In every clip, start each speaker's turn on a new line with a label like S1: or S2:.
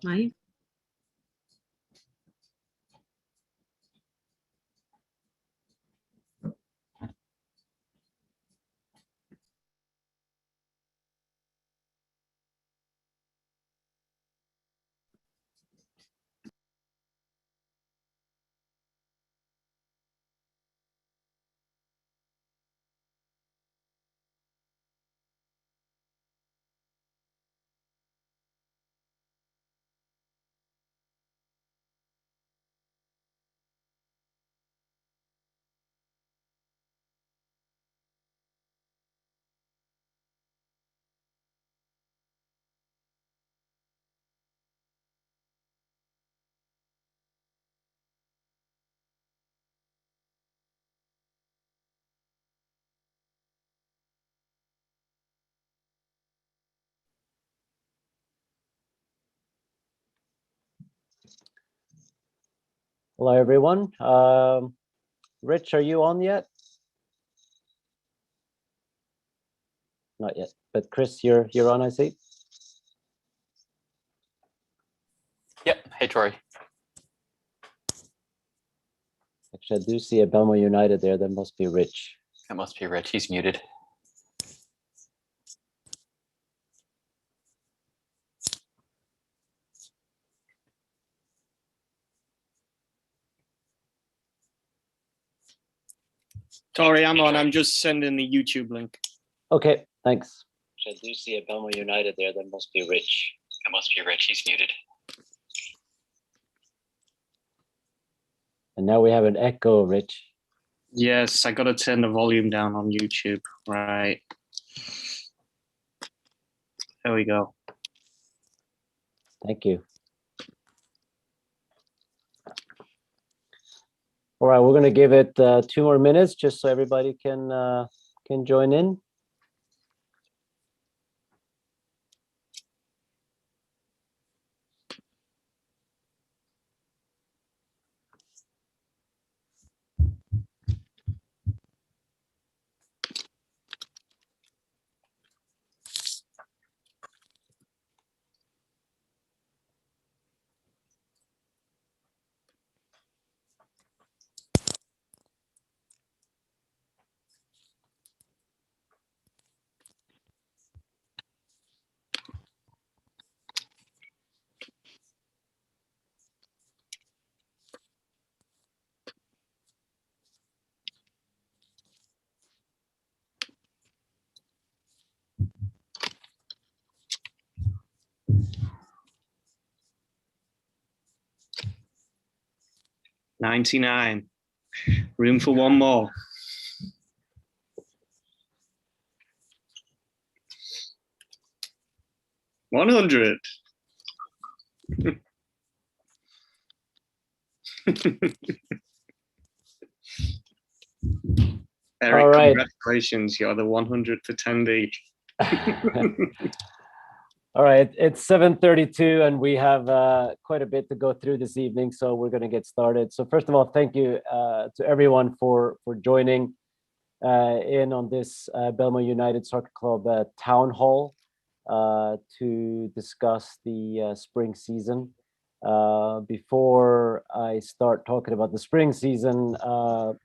S1: Mai?
S2: Hello, everyone. Rich, are you on yet? Not yet, but Chris, you're on, I see.
S3: Yep. Hey, Troy.
S2: Actually, I do see a Belmont United there. That must be Rich.
S3: That must be Rich. He's muted.
S4: Sorry, I'm on. I'm just sending the YouTube link.
S2: Okay, thanks. I do see a Belmont United there. That must be Rich.
S3: That must be Rich. He's muted.
S2: And now we have an echo, Rich.
S4: Yes, I got to turn the volume down on YouTube. Right. There we go.
S2: Thank you. All right, we're going to give it 2 more minutes just so everybody can join in.
S4: $99. Room for one more. $100. Eric,
S2: all right.
S4: Congratulations. You're the 100th attendee.
S2: All right, it's 7:32 and we have quite a bit to go through this evening, so we're going to get started. So first of all, thank you to everyone for joining in on this Belmont United Soccer Club town hall to discuss the spring season. Before I start talking about the spring season,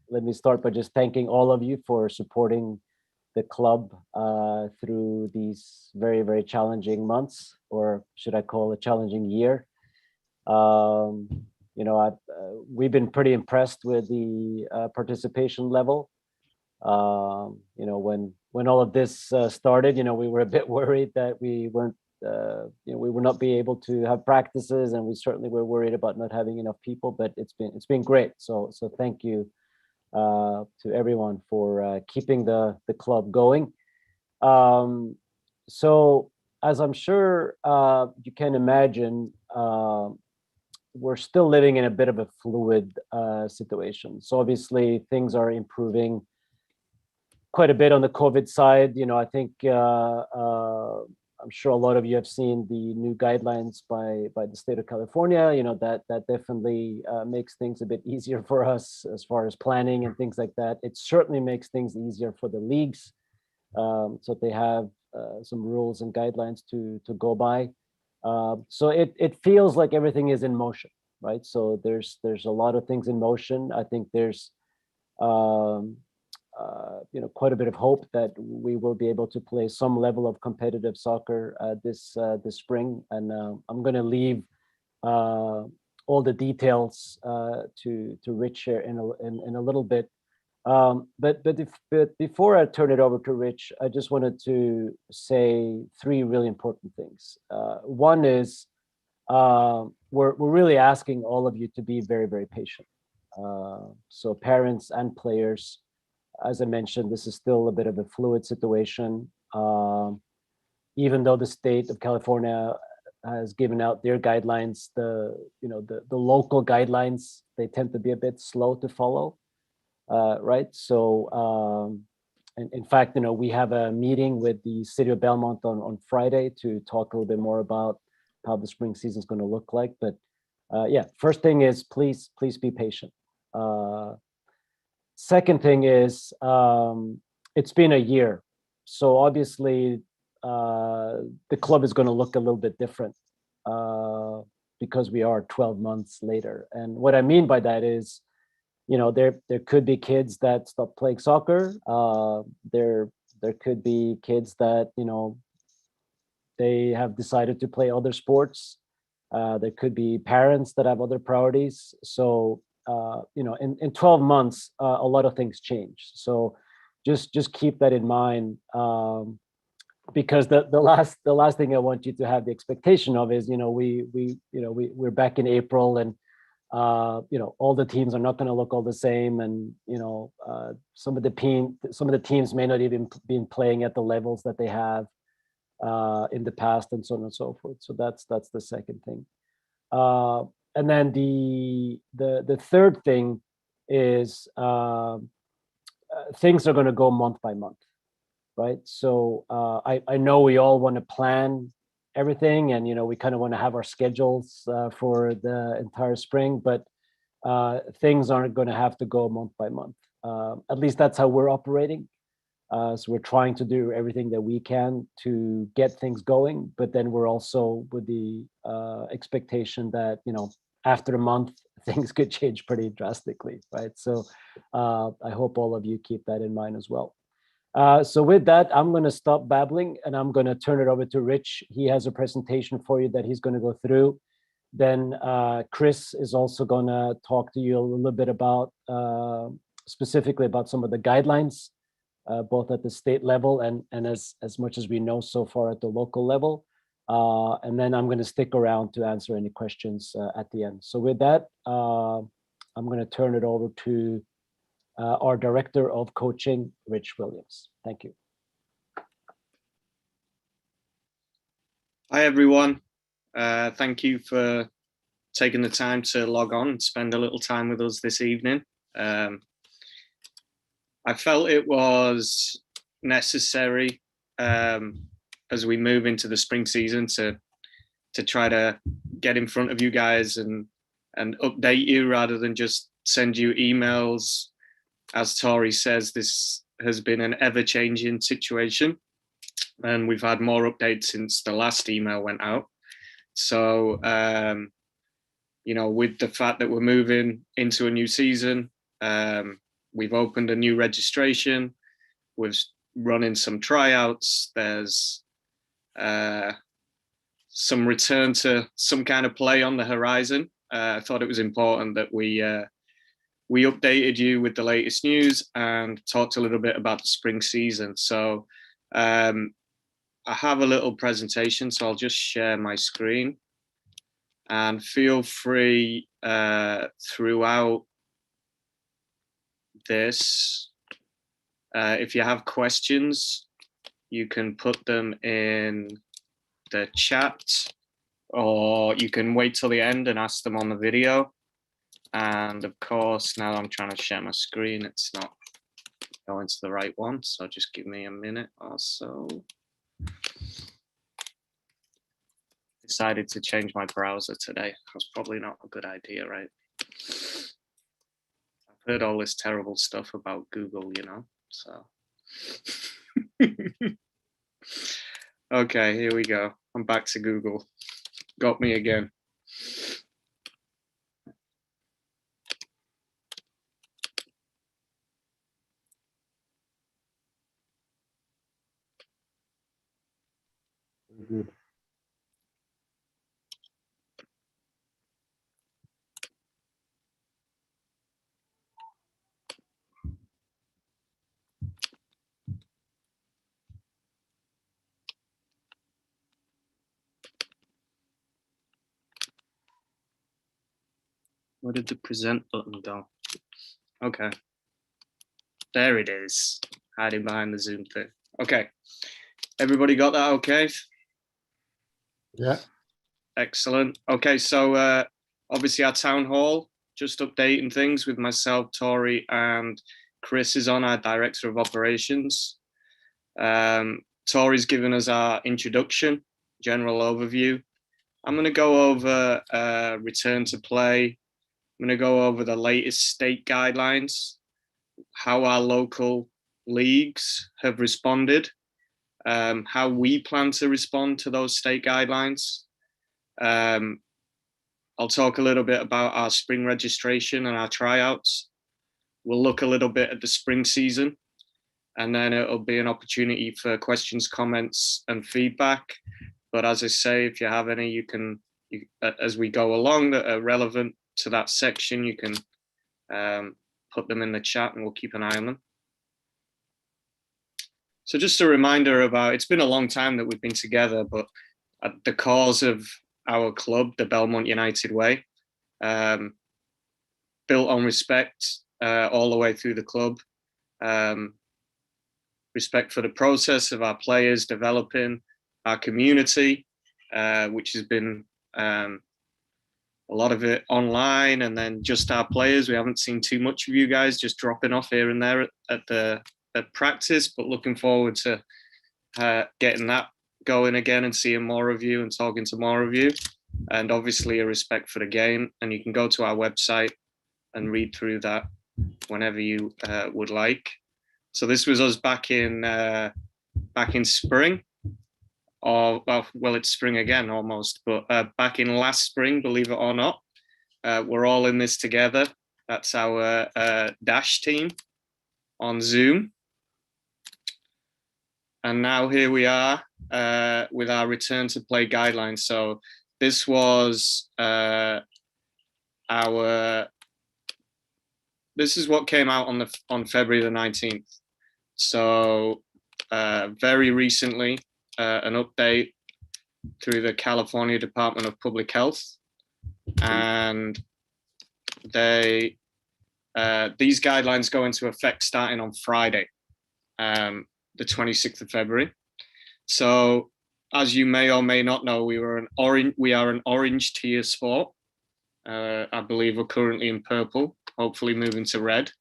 S2: let me start by just thanking all of you for supporting the club through these very, very challenging months, or should I call a challenging year. You know, we've been pretty impressed with the participation level. You know, when all of this started, you know, we were a bit worried that we weren't, you know, we would not be able to have practices, and we certainly were worried about not having enough people. But it's been great. So thank you to everyone for keeping the club going. So as I'm sure you can imagine, we're still living in a bit of a fluid situation. So obviously things are improving quite a bit on the COVID side. You know, I think I'm sure a lot of you have seen the new guidelines by the state of California. You know, that definitely makes things a bit easier for us as far as planning and things like that. It certainly makes things easier for the leagues, so they have some rules and guidelines to go by. So it feels like everything is in motion, right? So there's a lot of things in motion. I think there's um, quite a bit of hope that we will be able to play some level of competitive soccer this spring. And I'm going to leave all the details to Rich here in a little bit. But before I turn it over to Rich, I just wanted to say three really important things. One is we're really asking all of you to be very, very patient. So parents and players, as I mentioned, this is still a bit of a fluid situation. Even though the state of California has given out their guidelines, the local guidelines, they tend to be a bit slow to follow, right? So in fact, we have a meeting with the city of Belmont on Friday to talk a little bit more about how the spring season is going to look like. But yeah, first thing is please be patient. Second thing is it's been a year, so obviously the club is going to look a little bit different because we are 12 months later. And what I mean by that is, there could be kids that stop playing soccer. There could be kids that they have decided to play other sports. There could be parents that have other priorities. So in 12 months, a lot of things change. So just keep that in mind, because the last thing I want you to have the expectation of is we're back in April, and all the teams are not going to look all the same, and some of the teams may not even been playing at the levels that they have in the past, and so on and so forth. So that's the second thing. And then the third thing is things are going to go month by month, right? So I know we all want to plan everything, and we kind of want to have our schedules for the entire spring, but things aren't going to have to go month by month. At least that's how we're operating. So we're trying to do everything that we can to get things going, but then we're also with the expectation that after a month things could change pretty drastically, right? So I hope all of you keep that in mind as well. So with that, I'm going to stop babbling and I'm going to turn it over to Rich. He has a presentation for you that he's going to go through. Then Chris is also going to talk to you a little bit about specifically about some of the guidelines, both at the state level and as much as we know so far at the local level. And then I'm going to stick around to answer any questions at the end. So with that, I'm going to turn it over to our Director of Coaching, Rich Williams. Thank you.
S4: Hi, everyone. Thank you for taking the time to log on and spend a little time with us this evening. I felt it was necessary as we move into the spring season to try to get in front of you guys and update you rather than just send you emails. As Tori says, this has been an ever-changing situation, and we've had more updates since the last email went out. So, with the fact that we're moving into a new season, we've opened a new registration. We're running some tryouts. There's some return to some kind of play on the horizon. I thought it was important that we updated you with the latest news and talked a little bit about the spring season. So I have a little presentation, so I'll just share my screen. And feel free throughout this, if you have questions, you can put them in the chat, or you can wait till the end and ask them on the video. And of course, now I'm trying to share my screen, it's not going to the right one, so just give me a minute or so. Decided to change my browser today. That's probably not a good idea, right? I've heard all this terrible stuff about Google, so. Okay, here we go. I'm back to Google. got me again.
S2: Good.
S4: Where did the present button go? Okay. There it is, hiding behind the Zoom thing. Okay. Everybody got that okay?
S1: Yeah.
S4: Excellent. Okay, so obviously our town hall, just updating things with myself, Tori, and Chris is on, our director of operations. Tori's given us our introduction, general overview. I'm going to go over return to play. I'm going to go over the latest state guidelines, how our local leagues have responded, how we plan to respond to those state guidelines. I'll talk a little bit about our spring registration and our tryouts. We'll look a little bit at the spring season, and then it'll be an opportunity for questions, comments, and feedback. But as I say, if you have any, you can, as we go along that are relevant to that section, you can put them in the chat and we'll keep an eye on them. So just a reminder about, it's been a long time that we've been together, but at the cause of our club, the Belmont United Way, built on respect all the way through the club. Respect for the process of our players developing, our community, which has been a lot of it online, and then just our players. We haven't seen too much of you guys, just dropping off here and there at practice, but looking forward to getting that going again and seeing more of you and talking to more of you. And obviously a respect for the game, and you can go to our website and read through that whenever you would like. So this was us back in spring, or well, it's spring again almost, but back in last spring, believe it or not. We're all in this together. That's our Dash team on Zoom. And now here we are with our return to play guidelines. So this was this is what came out on February the 19th. So very recently, an update through the California Department of Public Health, and these guidelines go into effect starting on Friday, the 26th of February. So, as you may or may not know, we are an orange tier sport. I believe we're currently in purple, hopefully moving to red.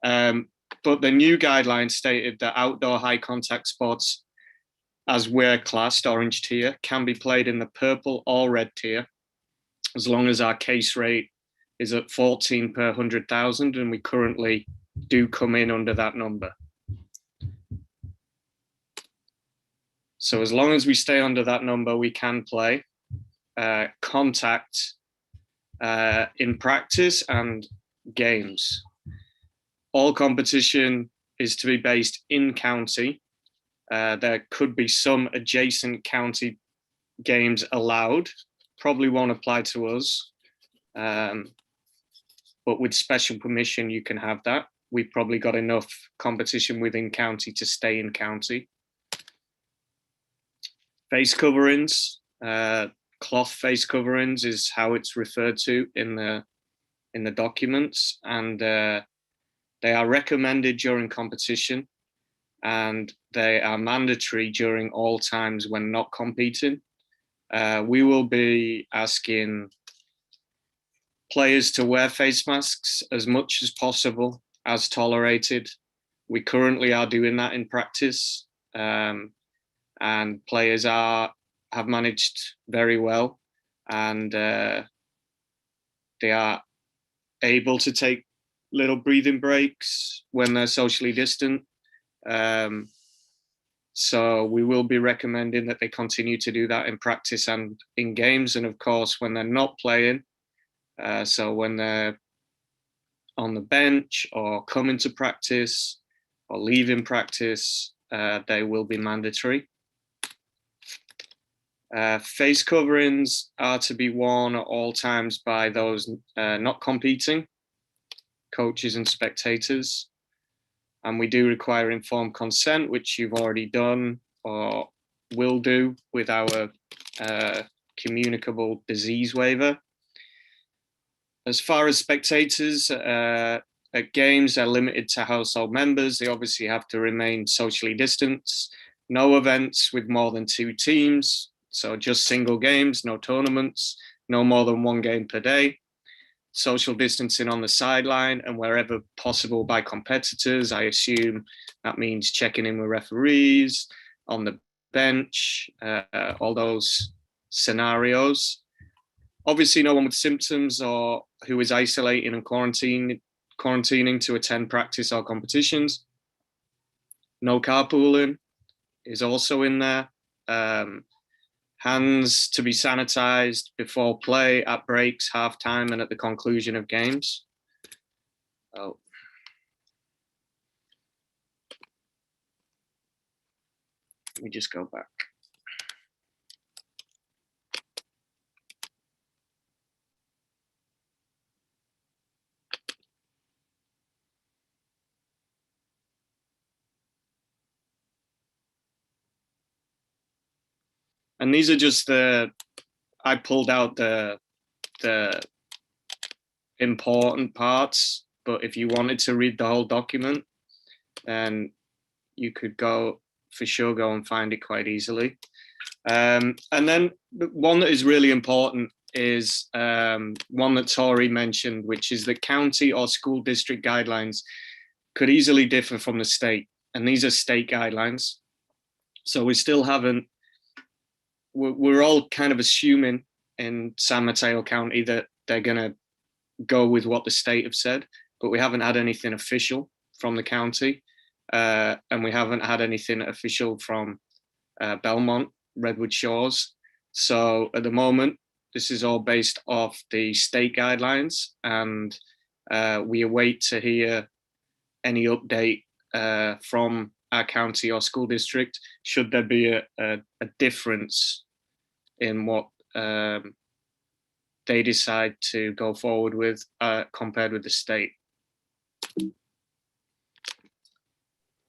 S4: But the new guidelines stated that outdoor high contact sports, as we're classed orange tier, can be played in the purple or red tier, as long as our case rate is at 14 per 100,000, and we currently do come in under that number. So as long as we stay under that number, we can play contact in practice and games. All competition is to be based in county. There could be some adjacent county games allowed, probably won't apply to us, but with special permission you can have that. We've probably got enough competition within county to stay in county. Face coverings, cloth face coverings is how it's referred to in the documents, and they are recommended during competition, and they are mandatory during all times when not competing. We will be asking players to wear face masks as much as possible, as tolerated. We currently are doing that in practice, and players have managed very well, and they are able to take little breathing breaks when they're socially distant. So we will be recommending that they continue to do that in practice and in games. And of course, when they're not playing, so when they're on the bench or coming to practice or leaving practice, they will be mandatory. Face coverings are to be worn at all times by those not competing, coaches and spectators. And we do require informed consent, which you've already done or will do with our communicable disease waiver. As far as spectators, at games, they're limited to household members. They obviously have to remain socially distanced. No events with more than 2 teams. So just single games, no tournaments, no more than 1 game per day. Social distancing on the sideline and wherever possible by competitors. I assume that means checking in with referees, on the bench, all those scenarios. Obviously, no one with symptoms or who is isolating and quarantining to attend practice or competitions. No carpooling is also in there. Hands to be sanitized before play, at breaks, halftime, and at the conclusion of games. Oh. Let me just go back. And these are just I pulled out the important parts, but if you wanted to read the whole document, then you could go and find it quite easily. And then one that is really important is one that Tori mentioned, which is that county or school district guidelines could easily differ from the state. And these are state guidelines. So we still haven't, we're all kind of assuming in San Mateo County that they're going to go with what the state have said, but we haven't had anything official from the county. And we haven't had anything official from Belmont, Redwood Shores. So at the moment, this is all based off the state guidelines, and we await to hear any update from our county or school district should there be a difference in what they decide to go forward with compared with the state.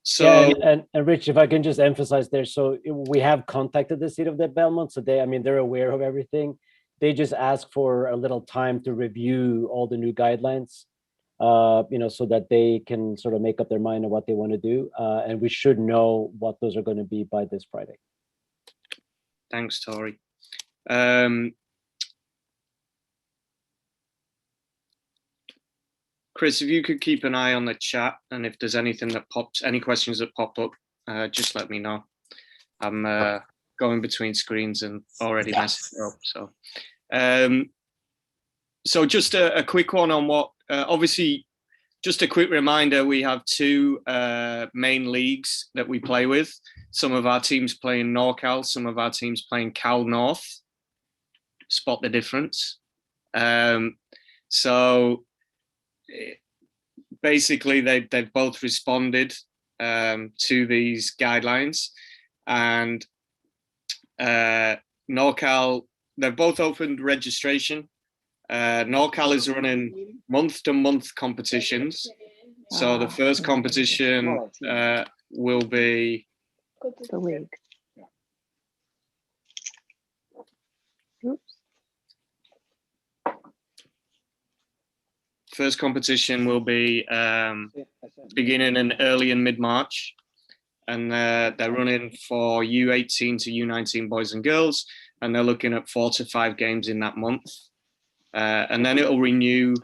S4: So,
S2: yeah, and Rich, if I can just emphasize there, so we have contacted the city of the Belmont, so they're aware of everything. They just ask for a little time to review all the new guidelines, so that they can sort of make up their mind on what they want to do, and we should know what those are going to be by this Friday.
S4: Thanks, Tori. Chris, if you could keep an eye on the chat, and if there's anything that any questions that pop up, just let me know. I'm going between screens and already messing up. So just a quick one on what, obviously, just a quick reminder, we have 2 main leagues that we play with. Some of our teams play in NorCal, some of our teams play in Cal North. Spot the difference. So basically, they've both responded to these guidelines, and NorCal, they've both opened registration. NorCal is running month-to-month competitions. So the first competition will be
S5: the league. Oops.
S4: First competition will be beginning in early and mid-March, and they're running for U18 to U19 boys and girls, and they're looking at 4 to 5 games in that month, and then it'll renew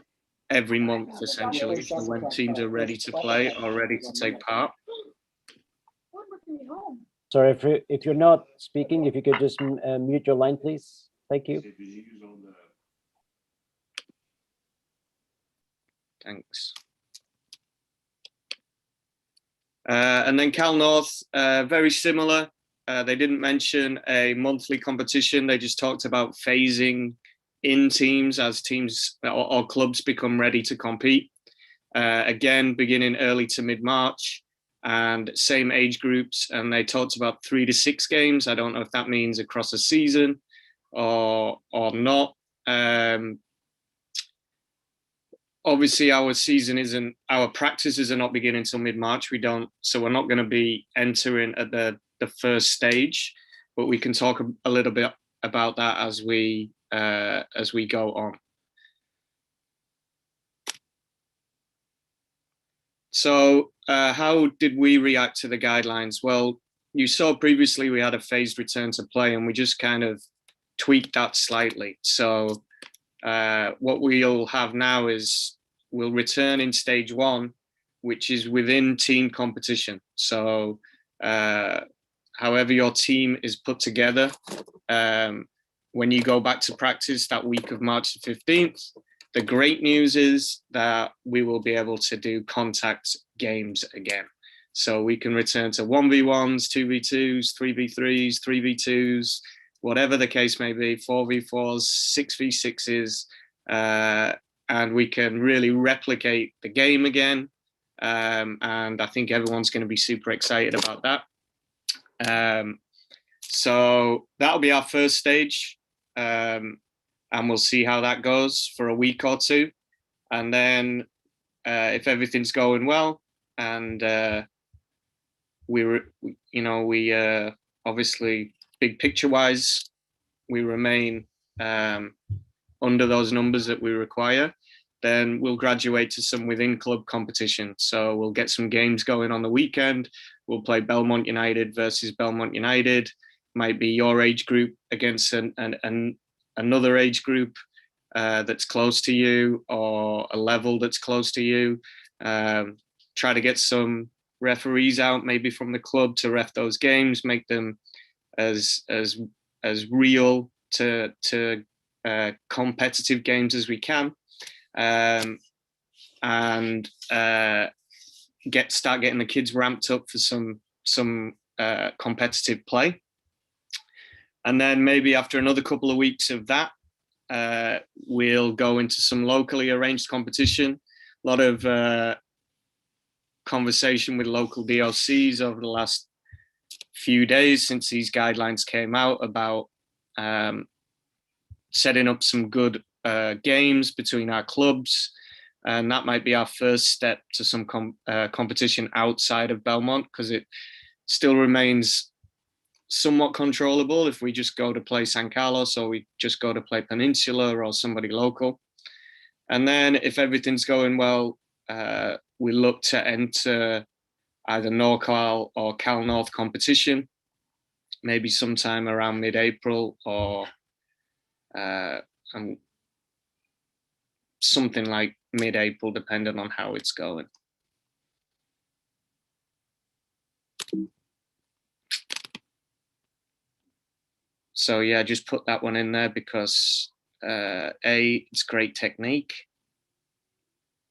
S4: every month essentially, so when teams are ready to play or ready to take part.
S2: Sorry, if you're not speaking, if you could just mute your line, please. Thank you.
S4: Thanks. And then Cal North, very similar. They didn't mention a monthly competition. They just talked about phasing in teams as teams or clubs become ready to compete. Again, beginning early to mid-March, and same age groups. And they talked about 3 to 6 games. I don't know if that means across a season or not. Obviously, our practices are not beginning until mid-March. So we're not going to be entering at the first stage, but we can talk a little bit about that as we go on. So how did we react to the guidelines? Well, you saw previously we had a phased return to play, and we just kind of tweaked that slightly. So what we'll have now is we'll return in stage 1, which is within team competition. So however your team is put together, when you go back to practice that week of March the 15th, the great news is that we will be able to do contact games again. So we can return to 1v1s, 2v2s, 3v3s, 3v2s, whatever the case may be, 4v4s, 6v6s, and we can really replicate the game again. And I think everyone's going to be super excited about that. So that'll be our first stage. And we'll see how that goes for a week or 2. And then if everything's going well, and we obviously big picture wise, we remain under those numbers that we require, then we'll graduate to some within club competition. So we'll get some games going on the weekend. We'll play Belmont United versus Belmont United. Might be your age group against another age group that's close to you, or a level that's close to you. Try to get some referees out, maybe from the club, to ref those games, make them as real to competitive games as we can, and start getting the kids ramped up for some competitive play. And then maybe after another couple of weeks of that, we'll go into some locally arranged competition. A lot of conversation with local DLCs over the last few days since these guidelines came out about setting up some good games between our clubs. And that might be our first step to some competition outside of Belmont, because it still remains somewhat controllable if we just go to play San Carlos, or we just go to play Peninsula or somebody local. And then if everything's going well, we look to enter either NorCal or Cal North competition, maybe sometime around mid-April, or something like mid-April, depending on how it's going. So yeah, just put that one in there because A, it's great technique,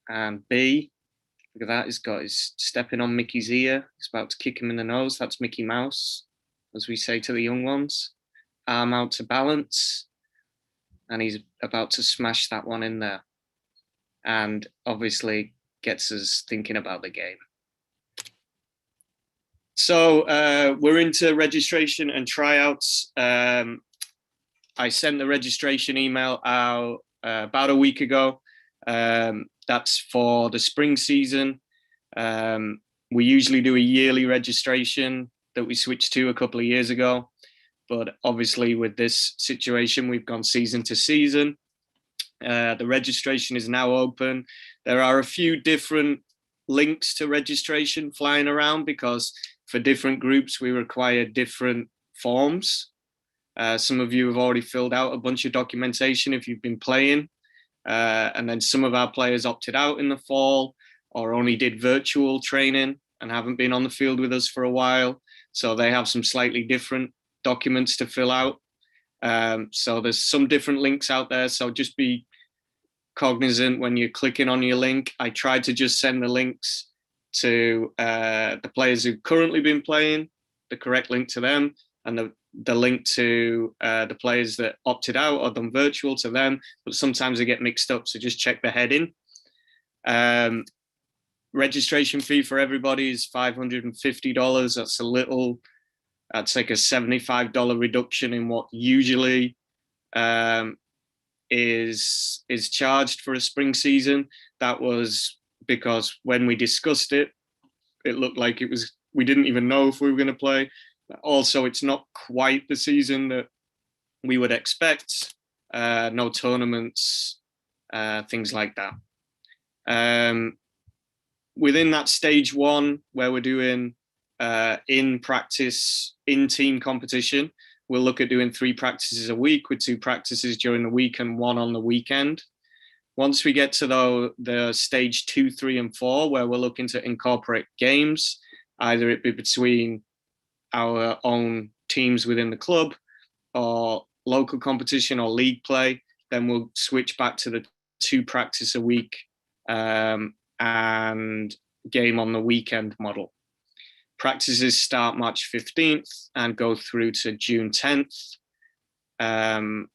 S4: and B, look at that, he's stepping on Mickey's ear. He's about to kick him in the nose. That's Mickey Mouse, as we say to the young ones. Arm out to balance, and he's about to smash that one in there. And obviously gets us thinking about the game. So we're into registration and tryouts. I sent the registration email out about a week ago. That's for the spring season. We usually do a yearly registration that we switched to a couple of years ago. But obviously with this situation, we've gone season to season. The registration is now open. There are a few different links to registration flying around because for different groups, we require different forms. Some of you have already filled out a bunch of documentation if you've been playing. And then some of our players opted out in the fall or only did virtual training and haven't been on the field with us for a while. So they have some slightly different documents to fill out. So there's some different links out there. So just be cognizant when you're clicking on your link. I tried to just send the links to the players who've currently been playing, the correct link to them, and the link to the players that opted out or done virtual to them, but sometimes they get mixed up, so just check the heading. Registration fee for everybody is $550. That's like a $75 reduction in what usually is charged for a spring season. That was because when we discussed it, it looked like we didn't even know if we were going to play. Also, it's not quite the season that we would expect. No tournaments, things like that. Within that stage one, where we're doing in practice, in team competition, we'll look at doing 3 practices a week with 2 practices during the week and 1 on the weekend. Once we get to the stage 2, 3, and 4, where we're looking to incorporate games, either it be between our own teams within the club or local competition or league play, then we'll switch back to the 2 practice a week and game on the weekend model. Practices start March 15th and go through to June 10th. And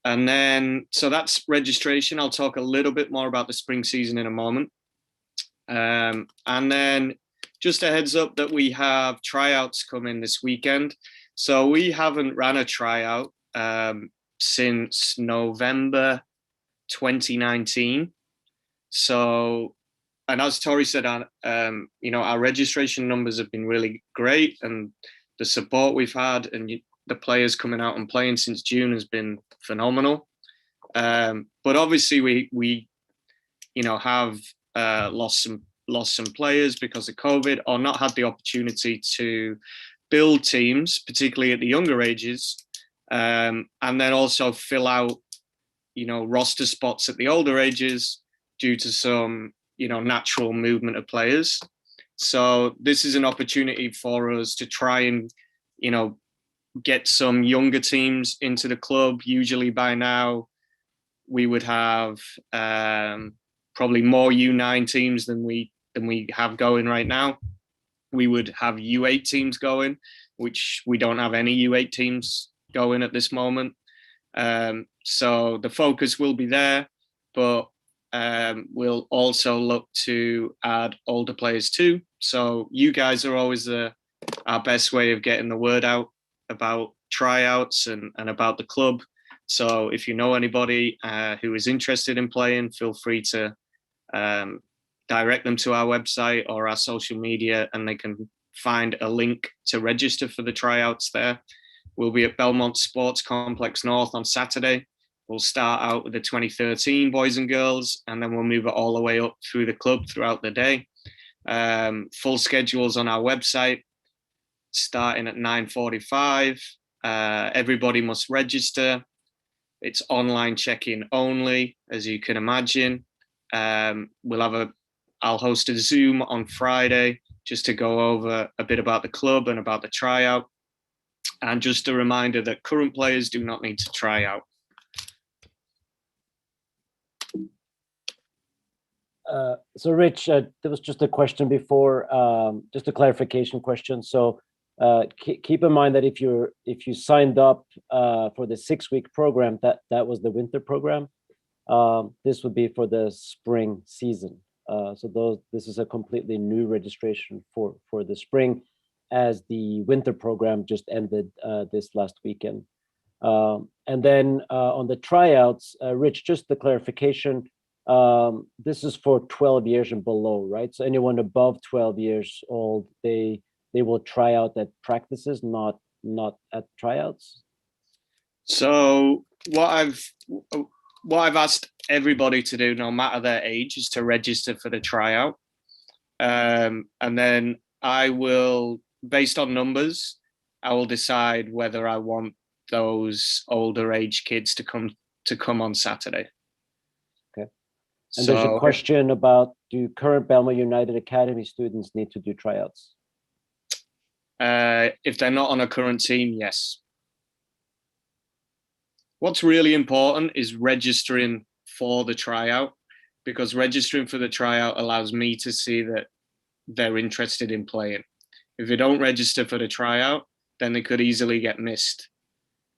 S4: then, so that's registration. I'll talk a little bit more about the spring season in a moment. And then just a heads up that we have tryouts coming this weekend. So we haven't ran a tryout since November 2019. So, and as Tori said, our registration numbers have been really great, and the support we've had and the players coming out and playing since June has been phenomenal. But obviously we have lost some players because of COVID, or not had the opportunity to build teams, particularly at the younger ages, and then also fill out, roster spots at the older ages due to some, natural movement of players. So this is an opportunity for us to try and, get some younger teams into the club. Usually by now we would have probably more U9 teams than we have going right now. We would have U8 teams going, which we don't have any U8 teams going at this moment. So the focus will be there, but we'll also look to add older players too. So you guys are always our best way of getting the word out about tryouts and about the club. So if you know anybody who is interested in playing, feel free to direct them to our website or our social media, and they can find a link to register for the tryouts there. We'll be at Belmont Sports Complex North on Saturday. We'll start out with the 2013 boys and girls, and then we'll move it all the way up through the club throughout the day. Full schedules on our website, starting at 9:45. Everybody must register. It's online check-in only, as you can imagine. I'll host a Zoom on Friday just to go over a bit about the club and about the tryout. And just a reminder that current players do not need to try out.
S2: So Rich, there was just a question before, just a clarification question. So keep in mind that if you signed up for the 6-week program, that was the winter program. This would be for the spring season. This is a completely new registration for the spring, as the winter program just ended this last weekend. And then on the tryouts, Rich, just the clarification, this is for 12 years and below, right? So anyone above 12 years old, they will try out at practices, not at tryouts.
S4: So what I've asked everybody to do, no matter their age, is to register for the tryout. And then I will, based on numbers, I will decide whether I want those older age kids to come on Saturday.
S2: Okay. And there's a question about, do current Belmont United Academy students need to do tryouts?
S4: If they're not on a current team, yes. What's really important is registering for the tryout, because registering for the tryout allows me to see that they're interested in playing. If they don't register for the tryout, then they could easily get missed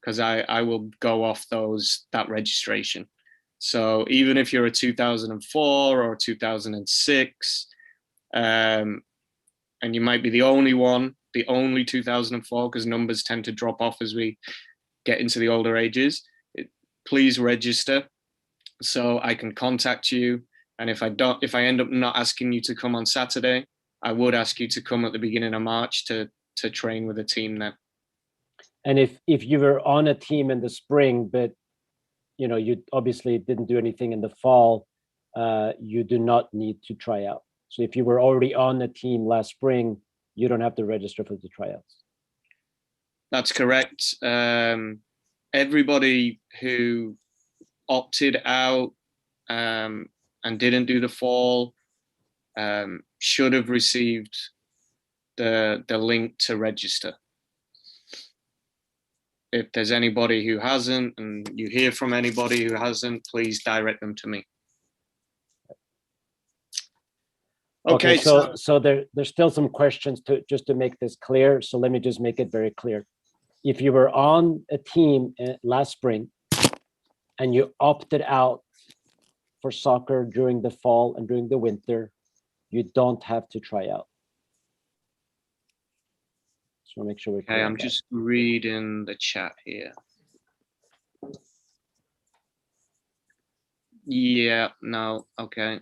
S4: because I will go off that registration. So even if you're a 2004 or a 2006, and you might be the only 2004, because numbers tend to drop off as we get into the older ages, please register so I can contact you. And if I end up not asking you to come on Saturday, I would ask you to come at the beginning of March to train with the team then.
S2: And if you were on a team in the spring, but you obviously didn't do anything in the fall, you do not need to try out. So if you were already on a team last spring, you don't have to register for the tryouts.
S4: That's correct. Everybody who opted out and didn't do the fall should have received the link to register. If there's anybody who hasn't, and you hear from anybody who hasn't, please direct them to me. Okay,
S2: so there's still some questions just to make this clear. So let me just make it very clear. If you were on a team last spring and you opted out for soccer during the fall and during the winter, you don't have to try out. Just want to make sure we're clear.
S4: Okay, I'm just reading the chat here. Yeah, no, okay.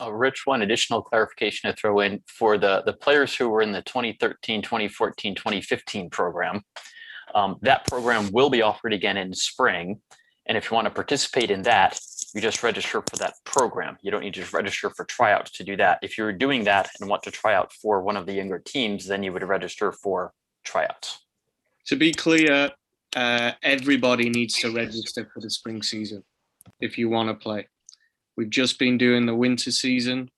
S3: Rich, one additional clarification to throw in for the players who were in the 2013, 2014, 2015 program. That program will be offered again in spring. And if you want to participate in that, you just register for that program. You don't need to register for tryouts to do that. If you're doing that and want to try out for one of the younger teams, then you would register for tryouts.
S4: To be clear, everybody needs to register for the spring season if you want to play. We've just been doing the winter season.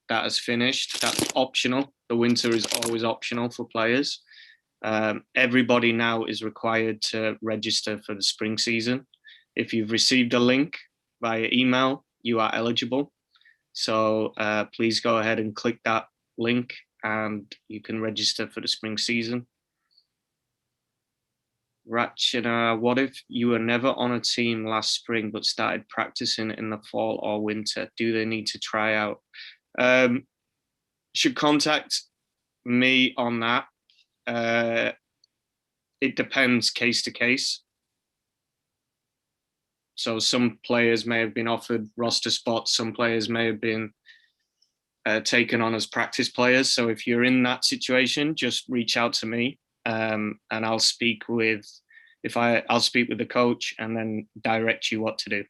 S4: That has finished. That's optional. The winter is always optional for players. Everybody now is required to register for the spring season. If you've received a link via email, you are eligible. So please go ahead and click that link and you can register for the spring season. Rachana, what if you were never on a team last spring but started practicing in the fall or winter? Do they need to try out? Should contact me on that. It depends case to case. So some players may have been offered roster spots. Some players may have been taken on as practice players. So if you're in that situation, just reach out to me. And I'll speak with the coach and then direct you what to do.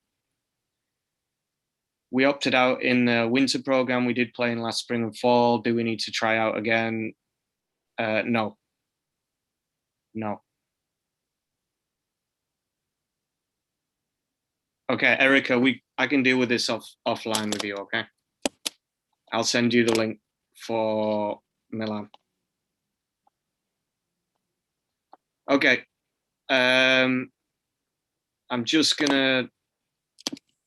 S4: We opted out in the winter program. We did play in last spring and fall. Do we need to try out again? No. Okay, Erica, I can deal with this offline with you. Okay, I'll send you the link for Milan. Okay, I'm just gonna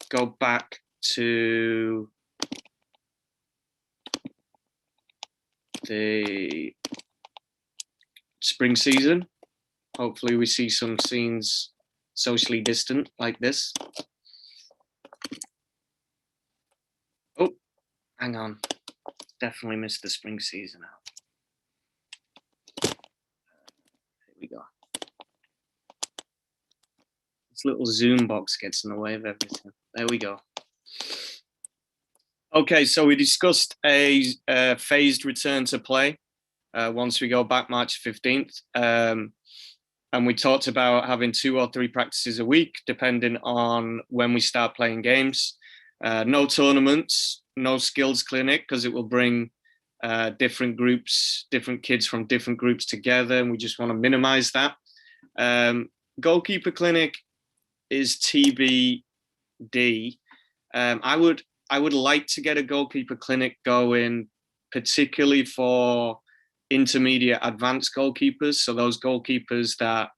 S4: go back to the spring season. Hopefully we see some scenes socially distant like this. Oh, hang on. Definitely missed the spring season out. Here we go. This little Zoom box gets in the way of everything. There we go. Okay, so we discussed a phased return to play once we go back March 15th. And we talked about having 2 or 3 practices a week, depending on when we start playing games. No tournaments, no skills clinic, because it will bring different groups, different kids from different groups together, and we just want to minimize that. Goalkeeper clinic is TBD. I would like to get a goalkeeper clinic going, particularly for intermediate advanced goalkeepers. So those goalkeepers that,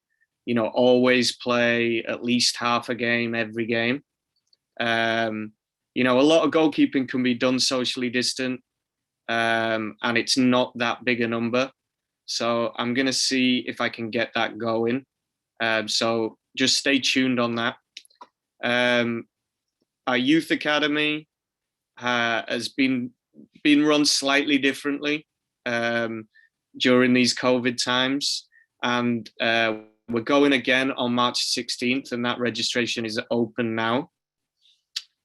S4: you know, always play at least half a game every game. You know, a lot of goalkeeping can be done socially distant, and it's not that big a number. So I'm going to see if I can get that going. So just stay tuned on that. Our youth academy has been run slightly differently during these COVID times, and we're going again on March 16th, and that registration is open now.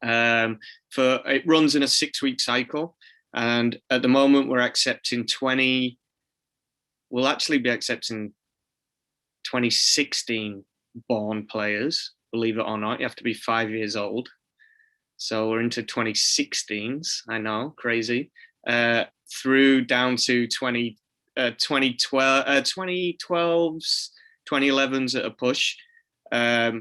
S4: It runs in a 6-week cycle, and at the moment we're accepting 20. We'll actually be accepting 2016 born players. Believe it or not, you have to be 5 years old. So we're into 2016s. I know, crazy. Through down to 2012s, 2011s at a push. I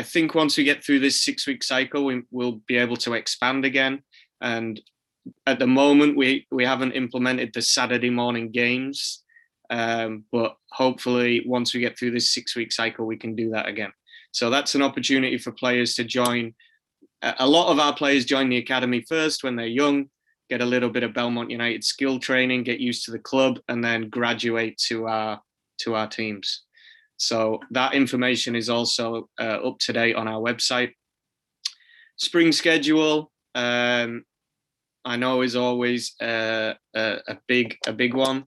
S4: think once we get through this 6-week cycle, we'll be able to expand again. And at the moment, we haven't implemented the Saturday morning games. But hopefully once we get through this 6-week cycle, we can do that again. So that's an opportunity for players to join. A lot of our players join the academy first when they're young, get a little bit of Belmont United skill training, get used to the club, and then graduate to our teams. So that information is also up to date on our website. Spring schedule, I know is always a big one.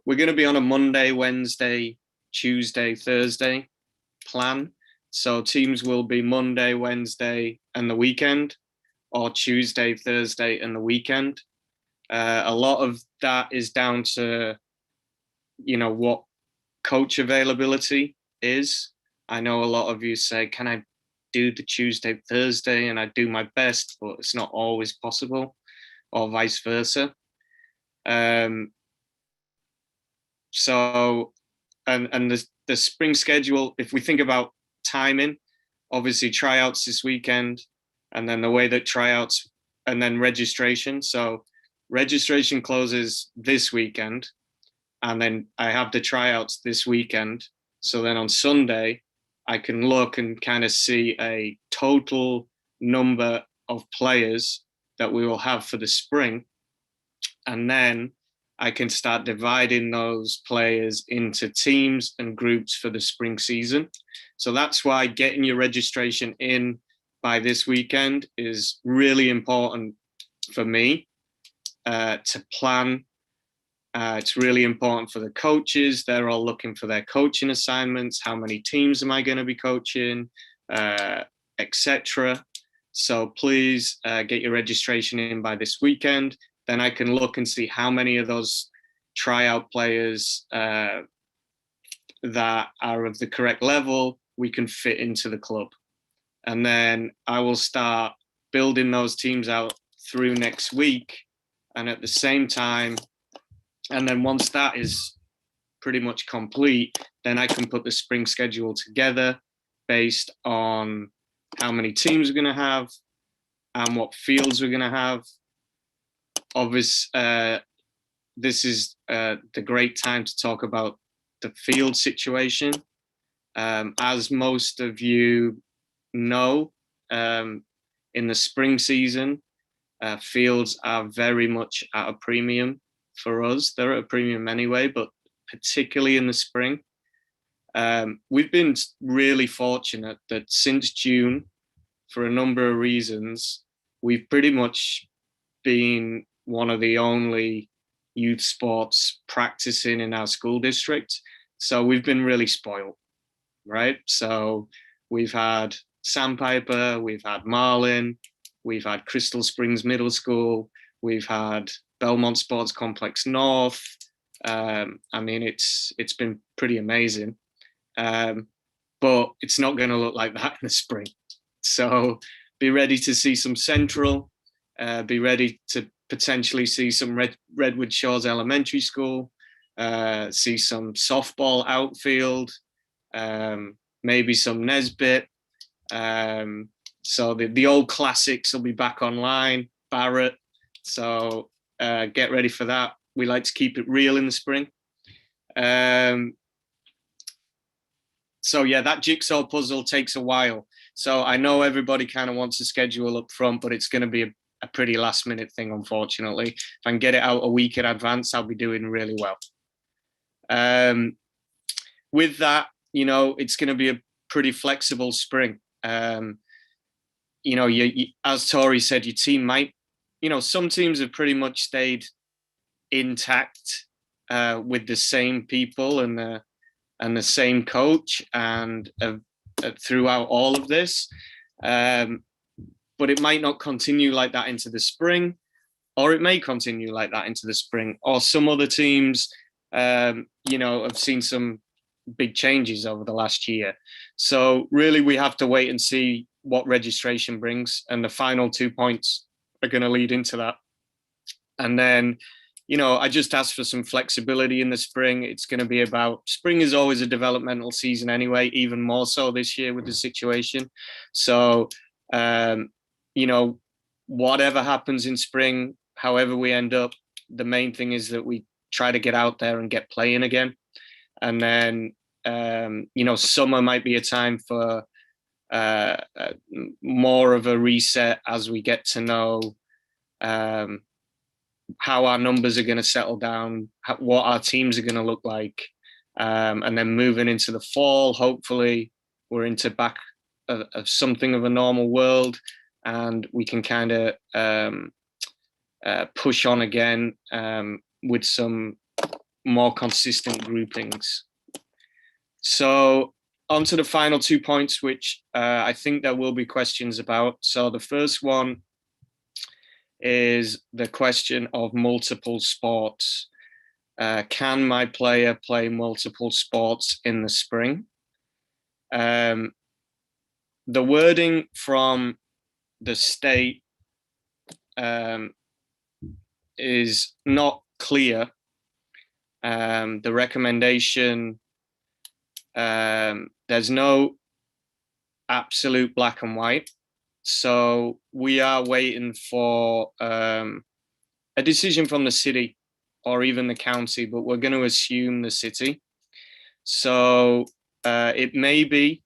S4: We're going to be on a Monday, Wednesday, Tuesday, Thursday plan. So teams will be Monday, Wednesday, and the weekend, or Tuesday, Thursday, and the weekend. A lot of that is down to, you know, what coach availability is. I know a lot of you say, can I do the Tuesday, Thursday? And I do my best, but it's not always possible, or vice versa. So, and the spring schedule, if we think about timing, obviously tryouts this weekend, and then the way that tryouts, and then registration. So registration closes this weekend, and then I have the tryouts this weekend. So then on Sunday, I can look and kind of see a total number of players that we will have for the spring. And then I can start dividing those players into teams and groups for the spring season. So that's why getting your registration in by this weekend is really important for me to plan. It's really important for the coaches. They're all looking for their coaching assignments. How many teams am I going to be coaching, etc. So please get your registration in by this weekend. Then I can look and see how many of those tryout players that are of the correct level we can fit into the club. And then I will start building those teams out through next week. And at the same time, and then once that is pretty much complete, then I can put the spring schedule together based on how many teams we're going to have and what fields we're going to have. Obviously, this is the great time to talk about the field situation. As most of you know, in the spring season, fields are very much at a premium for us. They're at a premium anyway, but particularly in the spring. We've been really fortunate that since June, for a number of reasons, we've pretty much been one of the only youth sports practicing in our school district. So we've been really spoiled, right? So we've had Sandpiper, we've had Marlin, we've had Crystal Springs Middle School, we've had Belmont Sports Complex North. I mean, it's been pretty amazing, but it's not going to look like that in the spring. So be ready to see some Central, be ready to potentially see some Redwood Shores Elementary School, see some softball outfield, maybe some Nesbit. So the old classics will be back online, Barrett. So get ready for that. We like to keep it real in the spring. So yeah, that jigsaw puzzle takes a while. So I know everybody kind of wants to schedule up front, but it's going to be a pretty last minute thing, unfortunately. If I can get it out a week in advance, I'll be doing really well. With that, you know, it's going to be a pretty flexible spring. You know, as Tori said, your team might, you know, some teams have pretty much stayed intact with the same people and the same coach and throughout all of this. But it might not continue like that into the spring, or it may continue like that into the spring, or some other teams, you know, have seen some big changes over the last year. So really we have to wait and see what registration brings, and the final 2 points are going to lead into that. And then, you know, I just asked for some flexibility in the spring. It's going to be about, spring is always a developmental season anyway, even more so this year with the situation. So, you know, whatever happens in spring, however we end up, the main thing is that we try to get out there and get playing again. And then, you know, summer might be a time for more of a reset as we get to know how our numbers are going to settle down, what our teams are going to look like. And then moving into the fall, hopefully we're into back of something of a normal world, and we can kind of push on again with some more consistent groupings. So on to the final 2 points, which I think there will be questions about. So the first one is the question of multiple sports. Can my player play multiple sports in the spring? The wording from the state is not clear. The recommendation, there's no absolute black and white. So we are waiting for a decision from the city or even the county, but we're going to assume the city. So it may be,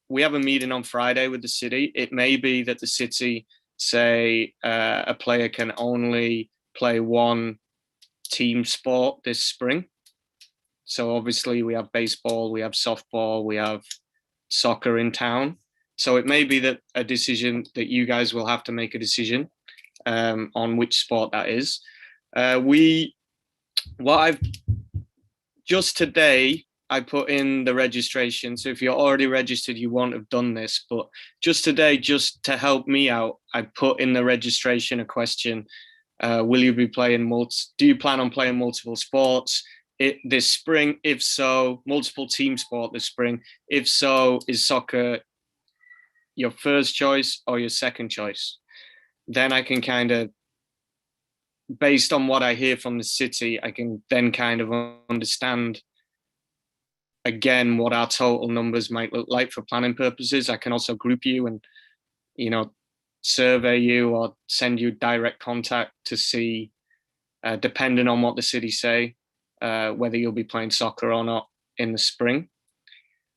S4: we have a meeting on Friday with the city. It may be that the city say a player can only play one team sport this spring. So obviously we have baseball, we have softball, we have soccer in town. So it may be that a decision that you guys will have to make a decision on which sport that is. Just today, I put in the registration. So if you're already registered, you won't have done this, but just today, just to help me out, I put in the registration a question. Will you be playing do you plan on playing multiple sports this spring? If so, multiple team sport this spring. If so, is soccer your first choice or your second choice? Then I can kind of, based on what I hear from the city, I can then kind of understand again what our total numbers might look like for planning purposes. I can also group you and, you know, survey you or send you direct contact to see, depending on what the city say, whether you'll be playing soccer or not in the spring.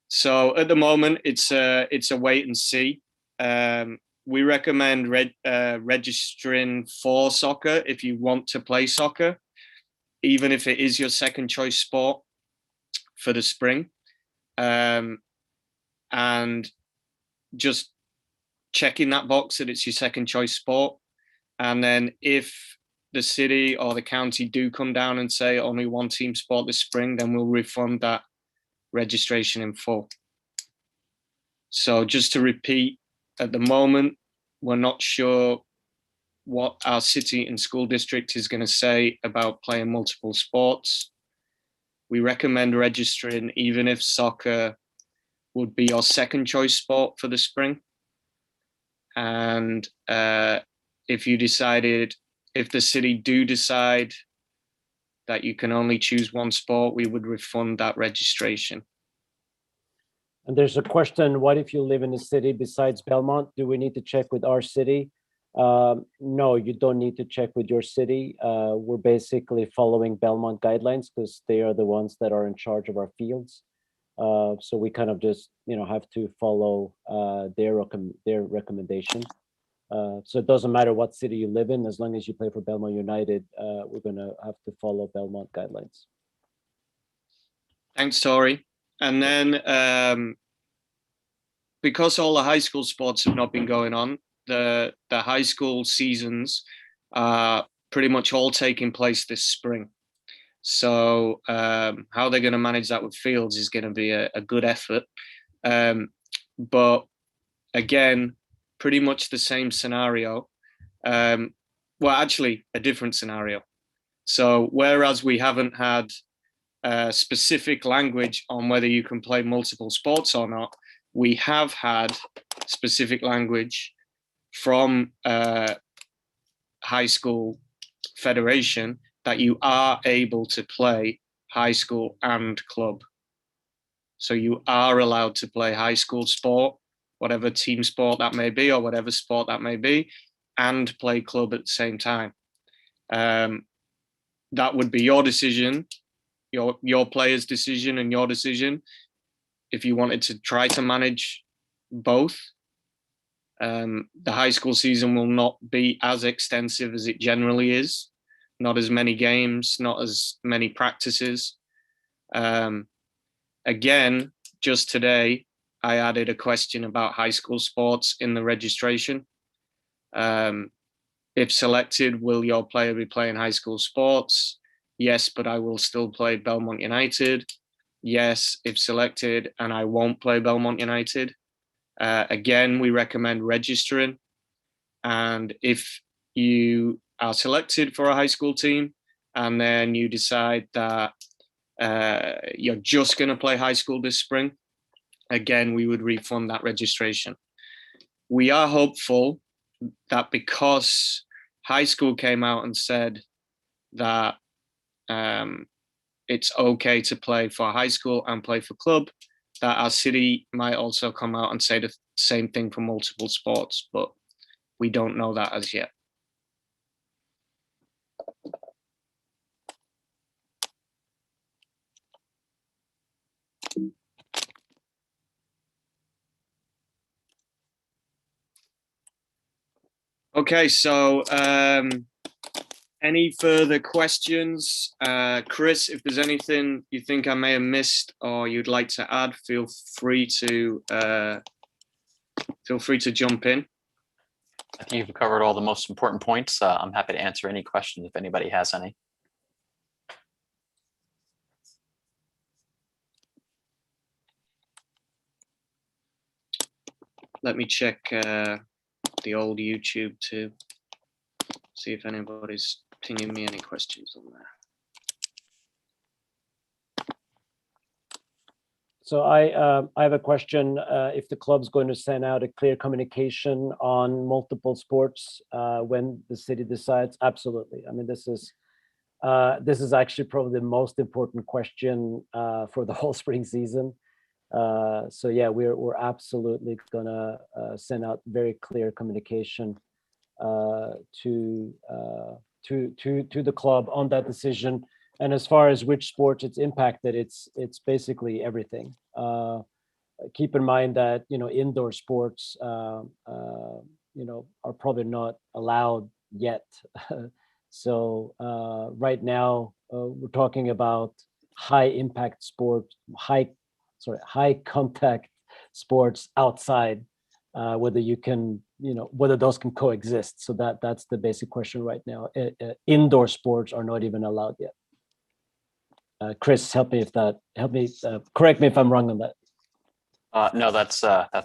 S4: So at the moment, it's a wait and see. We recommend registering for soccer if you want to play soccer, even if it is your second choice sport for the spring. And just checking that box that it's your second choice sport. And then if the city or the county do come down and say only one team sport this spring, then we'll refund that registration in full. So just to repeat, at the moment, we're not sure what our city and school district is going to say about playing multiple sports. We recommend registering even if soccer would be your second choice sport for the spring. And if the city do decide that you can only choose one sport, we would refund that registration.
S2: And there's a question, what if you live in a city besides Belmont? Do we need to check with our city? No, you don't need to check with your city. We're basically following Belmont guidelines because they are the ones that are in charge of our fields. So we kind of just, have to follow their recommendation. So it doesn't matter what city you live in, as long as you play for Belmont United, we're gonna have to follow Belmont guidelines.
S4: Thanks, Tori. And then because all the high school sports have not been going on, the high school seasons are pretty much all taking place this spring. So how they're going to manage that with fields is going to be a good effort. But again, pretty much the same scenario. Well, actually, a different scenario. So whereas we haven't had specific language on whether you can play multiple sports or not, we have had specific language from high school federation that you are able to play high school and club. So you are allowed to play high school sport, whatever team sport that may be, or whatever sport that may be, and play club at the same time. That would be your decision, your player's decision and your decision. If you wanted to try to manage both, the high school season will not be as extensive as it generally is. Not as many games, not as many practices. Again, just today, I added a question about high school sports in the registration. If selected, will your player be playing high school sports? Yes, but I will still play Belmont United. Yes, if selected, and I won't play Belmont United. Again, we recommend registering. And if you are selected for a high school team and then you decide that you're just going to play high school this spring, again, we would refund that registration. We are hopeful that because high school came out and said that it's okay to play for high school and play for club, that our city might also come out and say the same thing for multiple sports, but we don't know that as yet. Okay, so any further questions? Chris, if there's anything you think I may have missed or you'd like to add, feel free to jump in.
S3: I think you've covered all the most important points. I'm happy to answer any questions if anybody has any.
S4: Let me check the old YouTube too, see if anybody's pinging me any questions on there.
S2: So I have a question. If the club's going to send out a clear communication on multiple sports when the city decides, absolutely. I mean, this is actually probably the most important question for the whole spring season. So yeah, we're absolutely gonna send out very clear communication to the club on that decision. And as far as which sports it's impacted, it's basically everything. Keep in mind that indoor sports are probably not allowed yet. So right now we're talking about high impact sport, high contact sports outside, whether you can, whether those can coexist. So that's the basic question right now. Indoor sports are not even allowed yet. Chris, correct me if I'm wrong on that.
S3: No, that's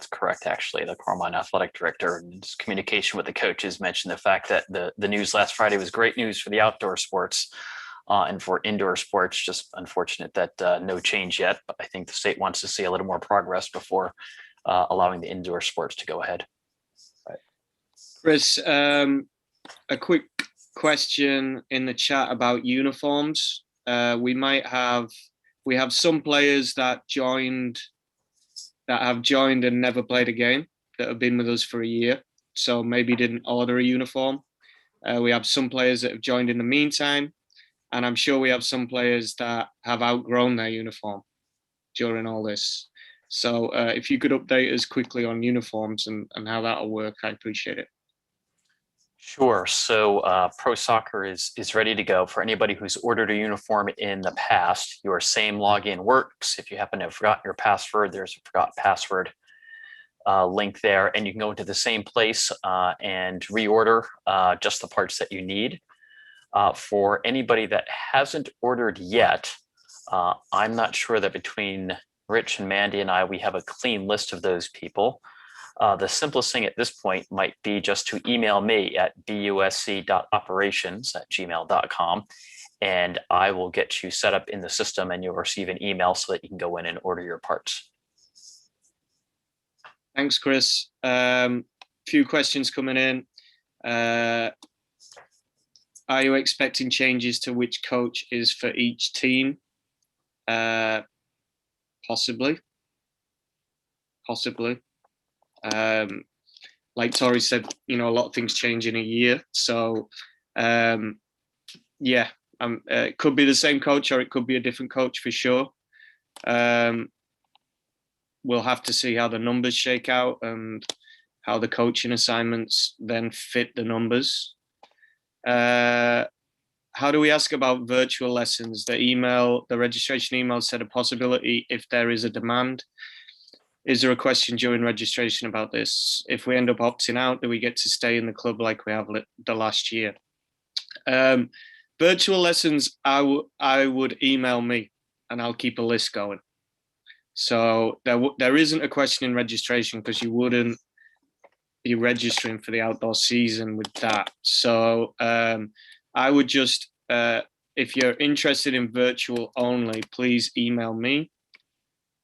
S3: correct. Actually, the Carmine athletic director in his communication with the coaches mentioned the fact that the news last Friday was great news for the outdoor sports, and for indoor sports, just unfortunate that no change yet. But I think the state wants to see a little more progress before allowing the indoor sports to go ahead.
S2: Right.
S4: Chris, a quick question in the chat about uniforms. We have some players that have joined and never played a game that have been with us for a year. so maybe didn't order a uniform. We have some players that have joined in the meantime, and I'm sure we have some players that have outgrown their uniform during all this. So if you could update us quickly on uniforms and how that'll work, I appreciate it.
S3: Sure. So Pro Soccer is ready to go. For anybody who's ordered a uniform in the past, your same login works. If you happen to have forgotten your password, there's a forgot password link there, and you can go into the same place and reorder just the parts that you need. For anybody that hasn't ordered yet, I'm not sure that between Rich and Mandy and I, we have a clean list of those people. The simplest thing at this point might be just to email me at busc.operations@gmail.com, and I will get you set up in the system, and you'll receive an email so that you can go in and order your parts.
S4: Thanks, Chris. Few questions coming in. Are you expecting changes to which coach is for each team? Possibly. Like Tori said, a lot of things change in a year. So, yeah, it could be the same coach or it could be a different coach for sure. We'll have to see how the numbers shake out and how the coaching assignments then fit the numbers. How do we ask about virtual lessons? The registration email said a possibility if there is a demand. Is there a question during registration about this? If we end up opting out, do we get to stay in the club like we have the last year? Virtual lessons, I would email me and I'll keep a list going. So there isn't a question in registration because you wouldn't be registering for the outdoor season with that. So I would just, if you're interested in virtual only, please email me,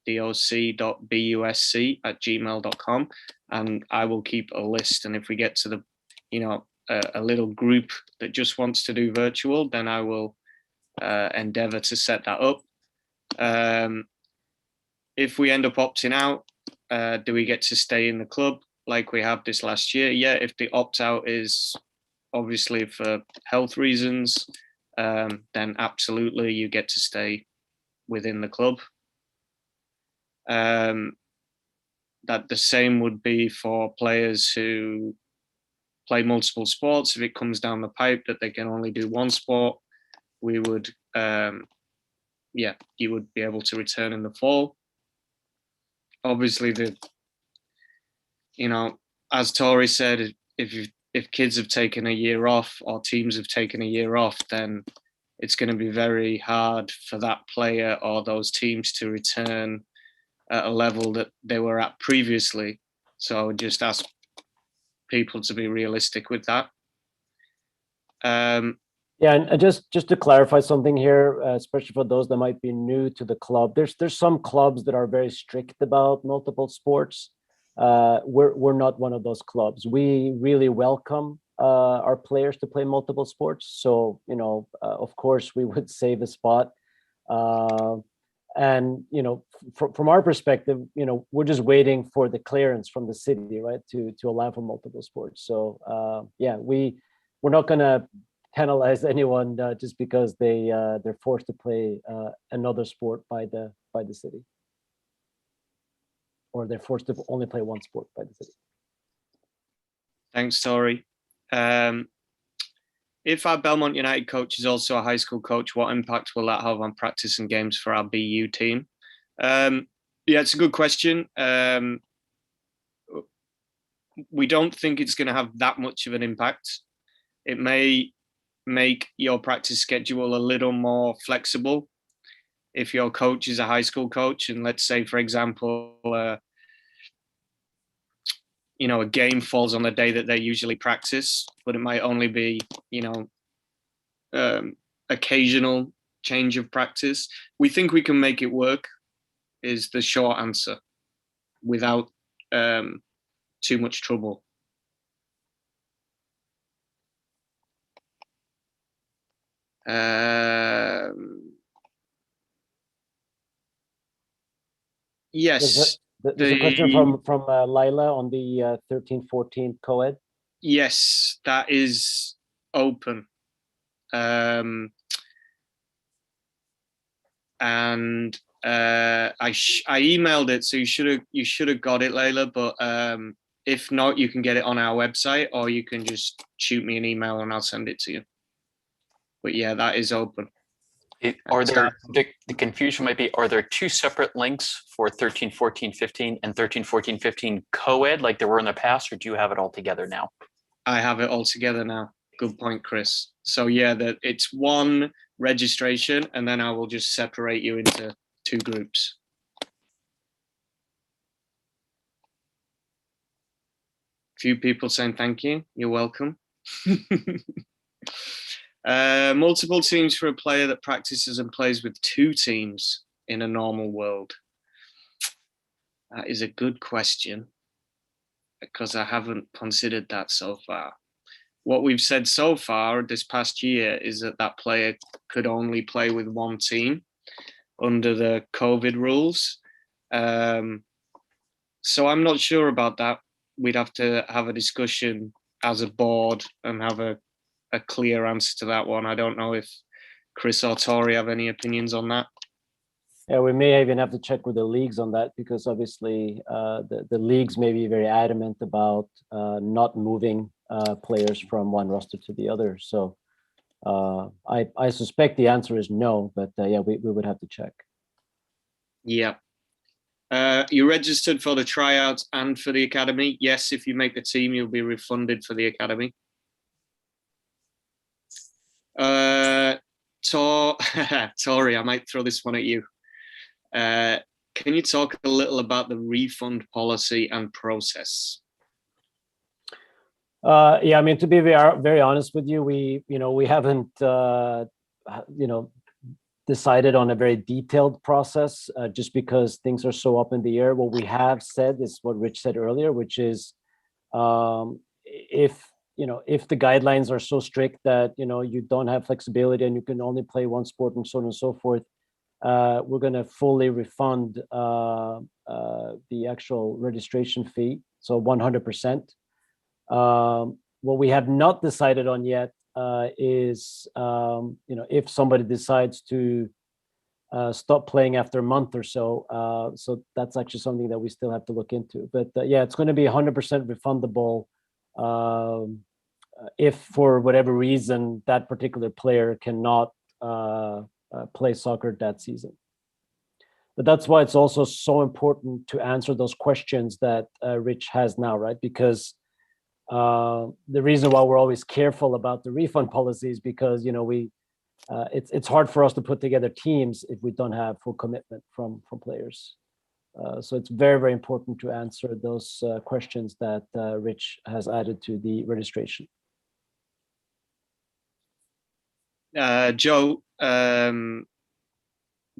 S4: doc.busc@gmail.com, and I will keep a list. And if we get to the, a little group that just wants to do virtual, then I will endeavor to set that up. If we end up opting out, do we get to stay in the club like we have this last year? Yeah, if the opt-out is obviously for health reasons, then absolutely you get to stay within the club. That the same would be for players who play multiple sports. If it comes down the pipe that they can only do one sport, we would, you would be able to return in the fall. Obviously, as Tori said, if kids have taken a year off or teams have taken a year off, then it's going to be very hard for that player or those teams to return at a level that they were at previously. So I would just ask people to be realistic with that.
S2: Yeah, and just to clarify something here, especially for those that might be new to the club, there's some clubs that are very strict about multiple sports. We're not one of those clubs. We really welcome our players to play multiple sports. So of course, we would save a spot. And from our perspective, we're just waiting for the clearance from the city, right, to allow for multiple sports. So yeah, we're not gonna penalize anyone just because they're forced to play another sport by the city, or they're forced to only play one sport by the city.
S4: Thanks, Tori. If our Belmont United coach is also a high school coach, what impact will that have on practice and games for our BU team? Yeah, it's a good question. We don't think it's going to have that much of an impact. It may make your practice schedule a little more flexible if your coach is a high school coach, and let's say, for example, a game falls on the day that they usually practice, but it might only be, occasional change of practice. We think we can make it work, is the short answer, without too much trouble. Yes.
S2: There's a question from Lila on the 13-14 co-ed.
S4: Yes, that is open. And I emailed it, so you should have got it, Layla. But if not, you can get it on our website, or you can just shoot me an email and I'll send it to you. But yeah, that is open.
S3: Are there the confusion might be, are there two separate links for 13, 14, 15 and 13, 14, 15 co-ed like there were in the past, or do you have it all together now?
S4: I have it all together now. Good point, Chris. So yeah, it's one registration, and then I will just separate you into two groups. Few people saying thank you. You're welcome. Multiple teams for a player that practices and plays with two teams in a normal world. That is a good question, because I haven't considered that so far. What we've said so far this past year is that player could only play with one team under the COVID rules. So I'm not sure about that. We'd have to have a discussion as a board and have a clear answer to that one. I don't know if Chris or Tori have any opinions on that.
S2: Yeah, we may even have to check with the leagues on that, because obviously the leagues may be very adamant about not moving players from one roster to the other. So I suspect the answer is no, but yeah, we would have to check.
S4: Yeah. You registered for the tryouts and for the academy. Yes, if you make the team, you'll be refunded for the academy. Tori, I might throw this one at you. Can you talk a little about the refund policy and process?
S2: Yeah, I mean, to be very honest with you, we haven't decided on a very detailed process, just because things are so up in the air. What we have said is what Rich said earlier, which is if the guidelines are so strict that you don't have flexibility and you can only play one sport and so on and so forth, we're going to fully refund the actual registration fee, so 100%. What we have not decided on yet is if somebody decides to stop playing after a month or so. So that's actually something that we still have to look into. But yeah, it's going to be 100% refundable if for whatever reason that particular player cannot play soccer that season. But that's why it's also so important to answer those questions that Rich has now, right? Because the reason why we're always careful about the refund policy is because it's hard for us to put together teams if we don't have full commitment from players. So it's very, very important to answer those questions that Rich has added to the registration.
S4: Joe,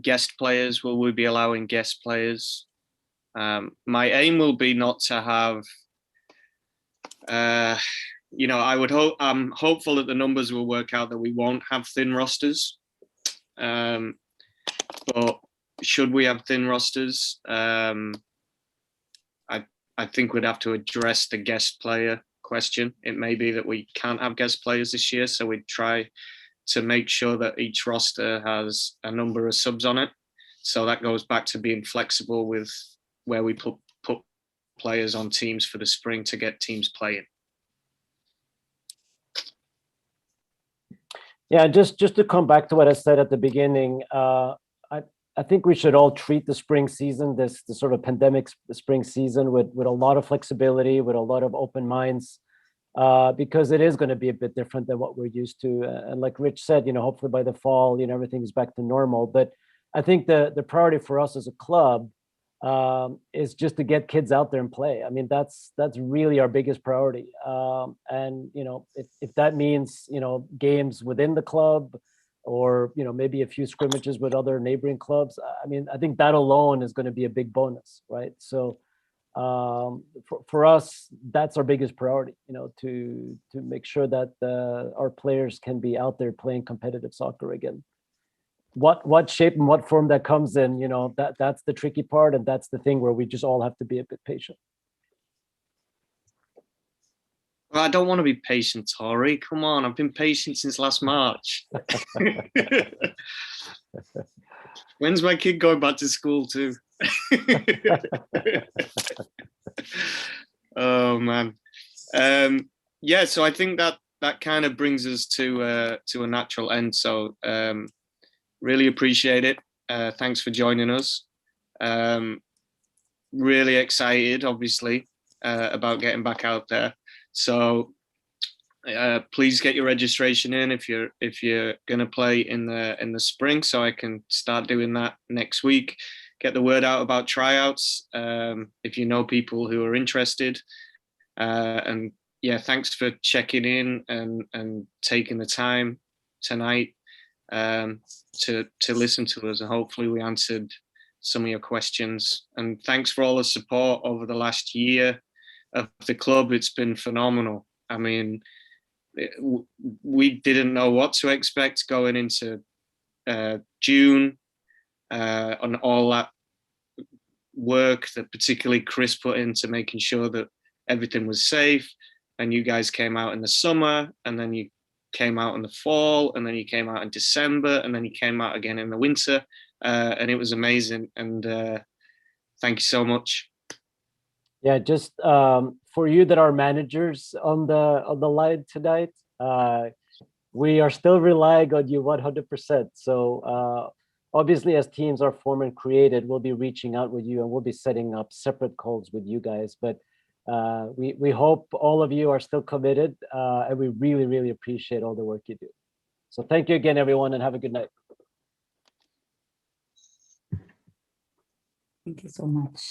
S4: guest players, will we be allowing guest players? My aim will be not to have I'm hopeful that the numbers will work out that we won't have thin rosters. But should we have thin rosters, I think we'd have to address the guest player question. It may be that we can't have guest players this year, so we'd try to make sure that each roster has a number of subs on it. So that goes back to being flexible with where we put players on teams for the spring to get teams playing.
S2: Yeah, just to come back to what I said at the beginning, I think we should all treat the spring season, this sort of pandemic spring season, with a lot of flexibility, with a lot of open minds, because it is going to be a bit different than what we're used to. And like Rich said, hopefully by the fall, everything is back to normal. But I think the priority for us as a club is just to get kids out there and play. I mean, that's really our biggest priority. And if that means games within the club, or maybe a few scrimmages with other neighboring clubs, I mean, I think that alone is going to be a big bonus, right? So for us, that's our biggest priority, to make sure that our players can be out there playing competitive soccer again. what shape and what form that comes in, that's the tricky part, and that's the thing where we just all have to be a bit patient.
S4: Well, I don't want to be patient, Tori. Come on, I've been patient since last March. When's my kid going back to school too? Oh man. Yeah, so I think that kind of brings us to a natural end. So really appreciate it. Thanks for joining us. Really excited, obviously, about getting back out there. So please get your registration in if you're gonna play in the spring, so I can start doing that next week. Get the word out about tryouts if you know people who are interested. And yeah, thanks for checking in and taking the time tonight to listen to us, and hopefully we answered some of your questions. And thanks for all the support over the last year of the club. It's been phenomenal. I mean, we didn't know what to expect going into June, on all that work that particularly Chris put into making sure that everything was safe. And you guys came out in the summer, and then you came out in the fall, and then you came out in December, and then you came out again in the winter, and it was amazing. And thank you so much.
S2: Yeah, just for you that are managers on the line tonight, we are still relying on you 100%. So obviously, as teams are formed and created, we'll be reaching out with you, and we'll be setting up separate calls with you guys. But we hope all of you are still committed, and we really, really appreciate all the work you do. So thank you again, everyone, and have a good night.
S6: Thank you so much.